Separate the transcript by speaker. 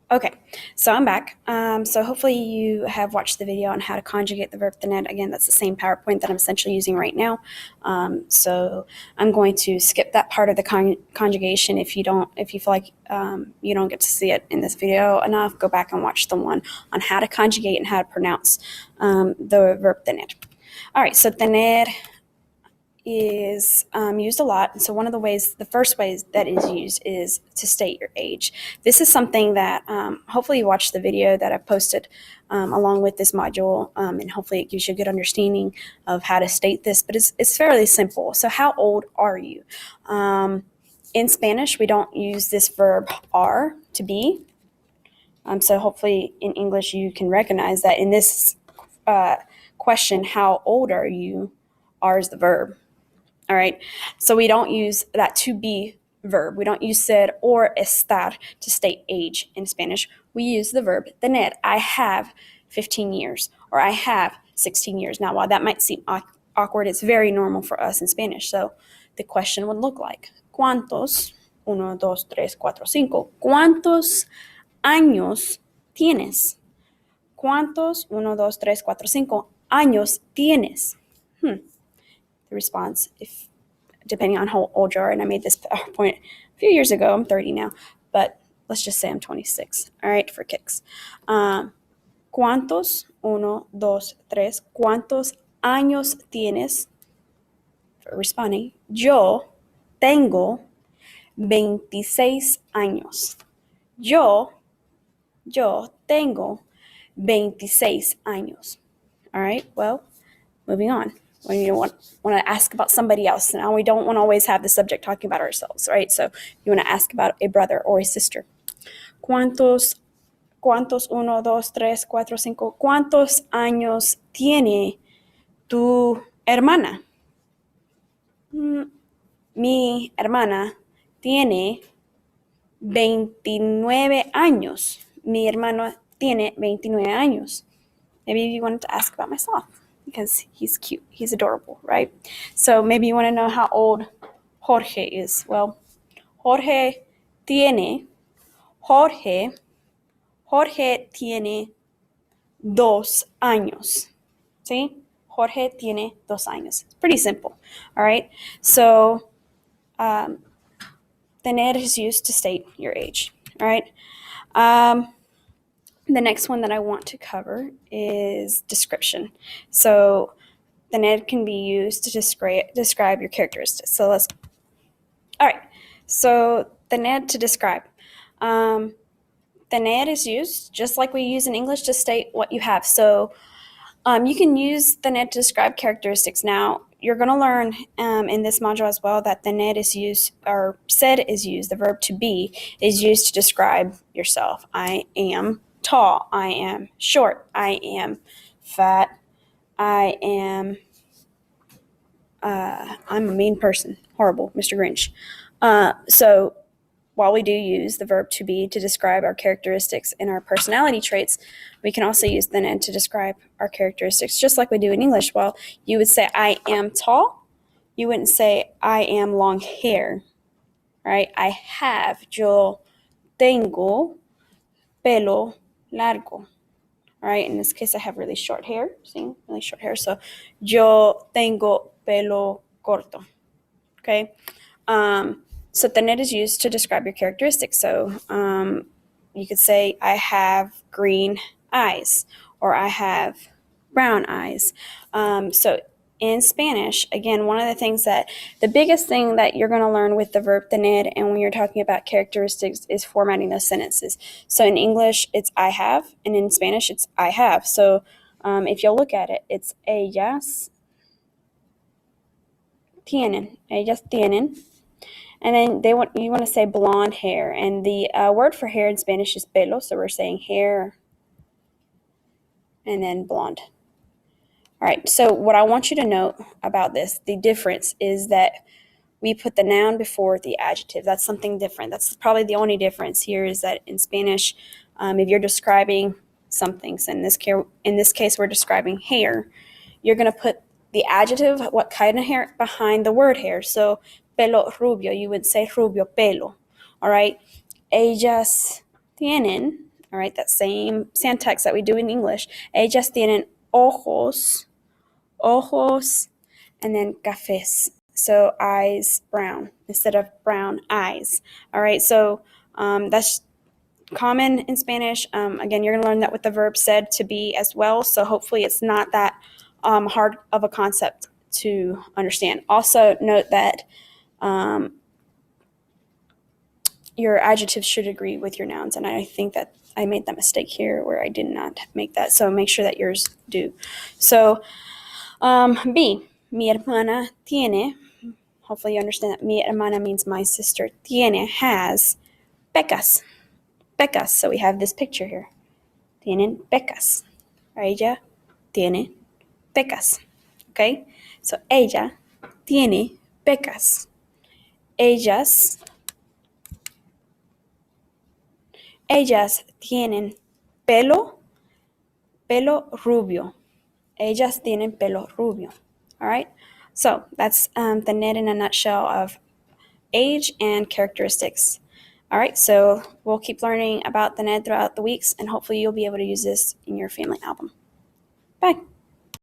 Speaker 1: Okay, so I'm back. So hopefully you have watched the video on how to conjugate the verb tener. Again, that's the same PowerPoint that I'm essentially using right now. So I'm going to skip that part of the conjugation. If you feel like you don't get to see it in this video enough, go back and watch the one on how to conjugate and how to pronounce the verb tener. All right, so tener is used a lot. And so the first ways that is used is to state your age. This is something that hopefully you watched the video that I posted along with this module, and hopefully it gives you a good understanding of how to state this, but it's fairly simple. So how old are you? In Spanish, we don't use this verb are to be. So hopefully in English you can recognize that in this question, how old are you? Are is the verb. All right, so we don't use that to be verb. We don't use ser or estar to state age in Spanish. We use the verb tener. I have 15 years, or I have 16 years. Now, while that might seem awkward, it's very normal for us in Spanish. So the question would look like, ¿Cuántos? 1, 2, 3, 4, 5. ¿Cuántos años tienes? ¿Cuántos? 1, 2, 3, 4, 5 años tienes? The response, if depending on how old you are, and I made this PowerPoint a few years ago. I'm 30 now, but let's just say I'm 26. All right, for kicks. ¿Cuántos? 1, 2, 3. ¿Cuántos años tienes? For responding, yo tengo 26 años. Yo tengo 26 años. All right, well, moving on. When you want to ask about somebody else. Now, we don't want to always have the subject talking about ourselves, right? So you want to ask about a brother or a sister. ¿Cuántos? 1, 2, 3, 4, 5. ¿Cuántos años tiene tu hermana? Mi hermana tiene 29 años. Mi hermano tiene 29 años. Maybe you wanted to ask about myself, because he's cute. He's adorable, right? So maybe you want to know how old Jorge is. Well, Jorge tiene 2 años. See? Jorge tiene 2 años. It's pretty simple, all right? So tener is used to state your age, all right? The next one that I want to cover is description. So tener can be used to describe your characteristics. All right. So tener to describe. Tener is used just like we use in English to state what you have. So you can use tener to describe characteristics. Now, you're going to learn in this module as well that tener is used, or ser is used, the verb to be is used to describe yourself. I am tall. I am short. I am fat. I'm a mean person. Horrible, Mr. Grinch. So while we do use the verb to be to describe our characteristics and our personality traits, we can also use the tener to describe our characteristics, just like we do in English. Well, you would say, I am tall. You wouldn't say, I am long hair, right? I have, yo tengo pelo largo, right? In this case, I have really short hair. See, really short hair. So, yo tengo pelo corto, okay? So tener is used to describe your characteristics. So you could say, I have green eyes, or I have brown eyes. So in Spanish, again, the biggest thing that you're going to learn with the verb tener and when you're talking about characteristics is formatting those sentences. So in English, it's I have, and in Spanish, it's I have. So if you'll look at it, it's ellas tienen. And then you want to say blonde hair. And the word for hair in Spanish is pelo. So we're saying hair and then blonde. All right. So what I want you to note about this, the difference is that we put the noun before the adjective. That's something different. That's probably the only difference here, is that in Spanish, if you're describing something, so in this case, we're describing hair, you're going to put the adjective, what kind of hair, behind the word hair. So pelo rubio, you would say rubio pelo. All right. Ellas tienen, All right, that same syntax that we do in English. Ellas tienen ojos, ojos, and then cafés. So eyes brown instead of brown eyes. All right, so that's common in Spanish. Again, you're going to learn that with the verb said to be as well. So hopefully it's not that hard of a concept to understand. Also note that your adjectives should agree with your nouns. And I think that I made that mistake here where I did not make that. So make sure that yours do. So B, mi hermana tiene, hopefully you understand that mi hermana means my sister, tiene, has, pecas, pecas. So we have this picture here. Tienen pecas. Ella tiene pecas. Okay? So ella tiene pecas. Ellas tienen pelo rubio. Ellas tienen pelo rubio. All right? So that's the net in a nutshell of age and characteristics. All right, so we'll keep learning about the NED throughout the weeks, and hopefully you'll be able to use this in your family album. Bye.